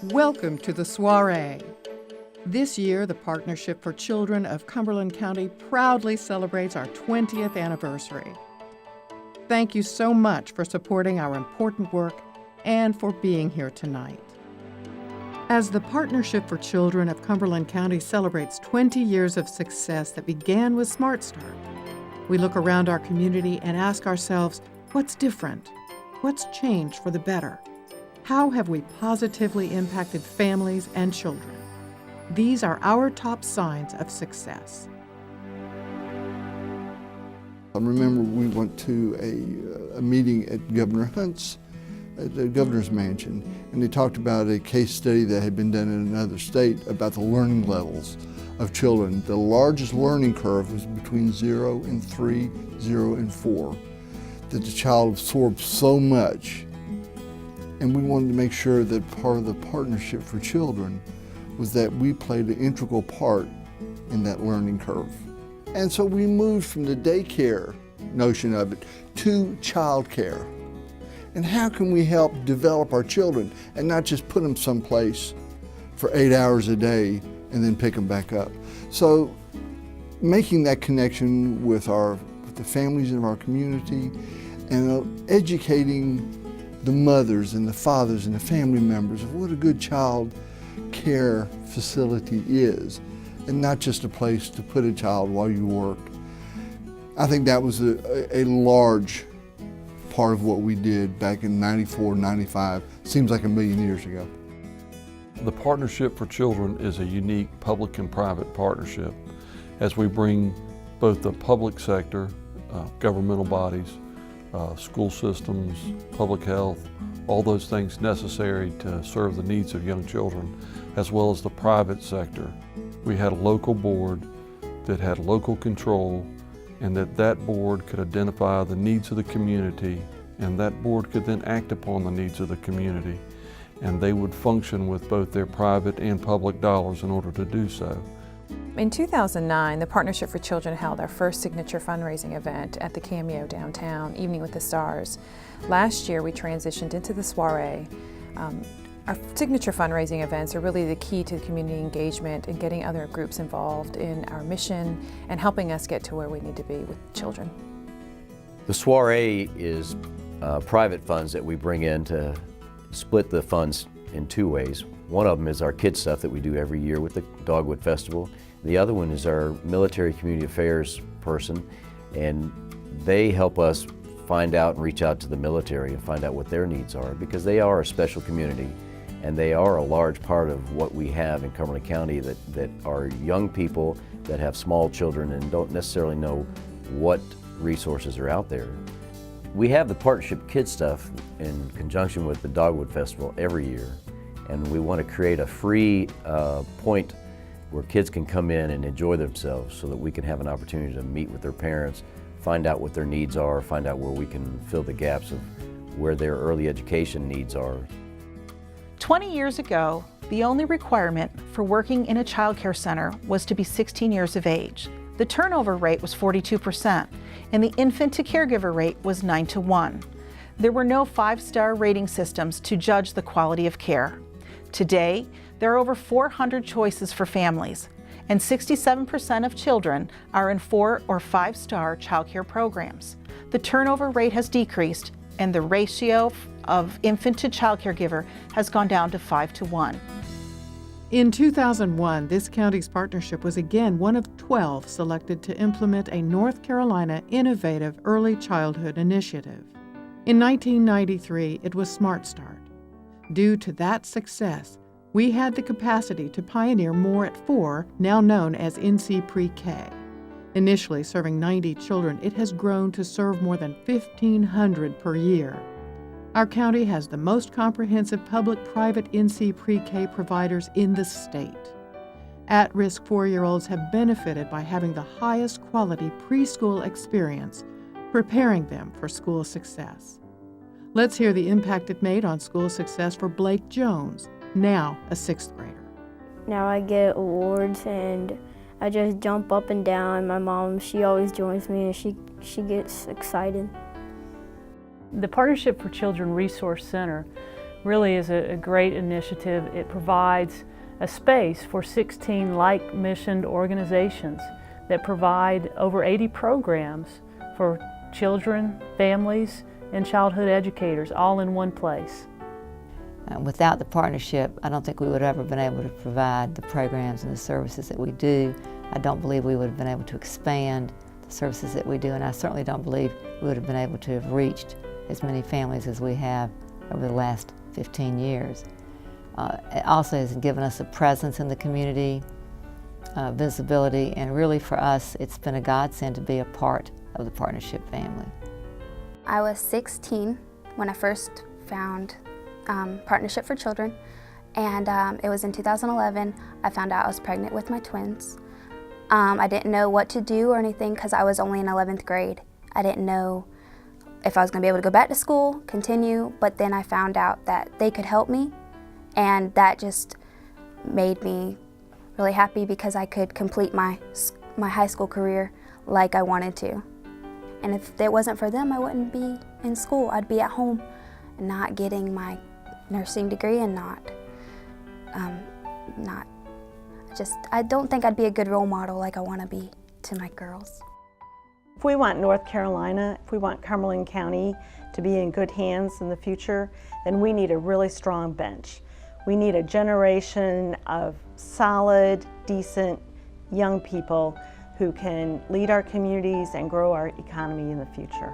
Welcome to the soiree. This year, the Partnership for Children of Cumberland County proudly celebrates our 20th anniversary. Thank you so much for supporting our important work and for being here tonight. As the Partnership for Children of Cumberland County celebrates 20 years of success that began with Smart Start, we look around our community and ask ourselves, what's different? What's changed for the better? How have we positively impacted families and children? These are our top signs of success. I remember we went to a meeting at Governor Hunt's, at the governor's mansion, and they talked about a case study that had been done in another state about the learning levels of children. The largest learning curve was between 0 and 3, 0 and 4, that the child absorbed so much. And we wanted to make sure that part of the Partnership for Children was that we played an integral part in that learning curve. And so we moved from the daycare notion of it to childcare. And how can we help develop our children and not just put them someplace for 8 hours a day and then pick them back up? So making that connection with the families in our community and educating the mothers and the fathers and the family members of what a good child care facility is, and not just a place to put a child while you work. I think that was a large part of what we did back in 94, 95. Seems like a million years ago. The Partnership for Children is a unique public and private partnership as we bring both the public sector, governmental bodies, school systems, public health, all those things necessary to serve the needs of young children, as well as the private sector. We had a local board that had local control, and that board could identify the needs of the community, and that board could then act upon the needs of the community, and they would function with both their private and public dollars in order to do so. In 2009, the Partnership for Children held our first signature fundraising event at the Cameo downtown, Evening with the Stars. Last year, we transitioned into the soiree. Our signature fundraising events are really the key to community engagement and getting other groups involved in our mission and helping us get to where we need to be with children. The soiree is private funds that we bring in to split the funds in two ways. One of them is our kids stuff that we do every year with the Dogwood Festival. The other one is our military community affairs person, and they help us find out and reach out to the military and find out what their needs are, because they are a special community and they are a large part of what we have in Cumberland County that are young people that have small children and don't necessarily know what resources are out there. We have the Partnership Kids stuff in conjunction with the Dogwood Festival every year, and we want to create a free point where kids can come in and enjoy themselves so that we can have an opportunity to meet with their parents, find out what their needs are, find out where we can fill the gaps of where their early education needs are. 20 years ago, the only requirement for working in a child care center was to be 16 years of age. The turnover rate was 42%, and the infant to caregiver rate was 9-to-1. There were no 5-star rating systems to judge the quality of care. Today, there are over 400 choices for families, and 67% of children are in 4- or 5-star child care programs. The turnover rate has decreased, and the ratio of infant to child caregiver has gone down to 5-to-1. In 2001, this county's partnership was again one of 12 selected to implement a North Carolina innovative early childhood initiative. In 1993, it was Smart Start. Due to that success, we had the capacity to pioneer more at 4, now known as NC Pre-K. Initially serving 90 children, it has grown to serve more than 1,500 per year. Our county has the most comprehensive public-private NC Pre-K providers in the state. At-risk 4-year-olds have benefited by having the highest quality preschool experience, preparing them for school success. Let's hear the impact it made on school success for Blake Jones, now a 6th grader. Now I get awards and I just jump up and down. My mom, she always joins me and she gets excited. The Partnership for Children Resource Center really is a great initiative. It provides a space for 16 like-missioned organizations that provide over 80 programs for children, families, and childhood educators, all in one place. Without the partnership, I don't think we would have ever been able to provide the programs and the services that we do. I don't believe we would have been able to expand the services that we do, and I certainly don't believe we would have been able to have reached as many families as we have over the last 15 years. It also has given us a presence in the community, visibility, and really for us, it's been a godsend to be a part of the partnership family. I was 16 when I first found Partnership for Children, and it was in 2011 I found out I was pregnant with my twins. I didn't know what to do or anything because I was only in 11th grade. I didn't know if I was going to be able to go back to school, continue, but then I found out that they could help me, and that just made me really happy because I could complete my high school career like I wanted to. And if it wasn't for them, I wouldn't be in school. I'd be at home not getting my nursing degree and I don't think I'd be a good role model like I want to be to my girls. If we want North Carolina, if we want Cumberland County to be in good hands in the future, then we need a really strong bench. We need a generation of solid, decent, young people who can lead our communities and grow our economy in the future.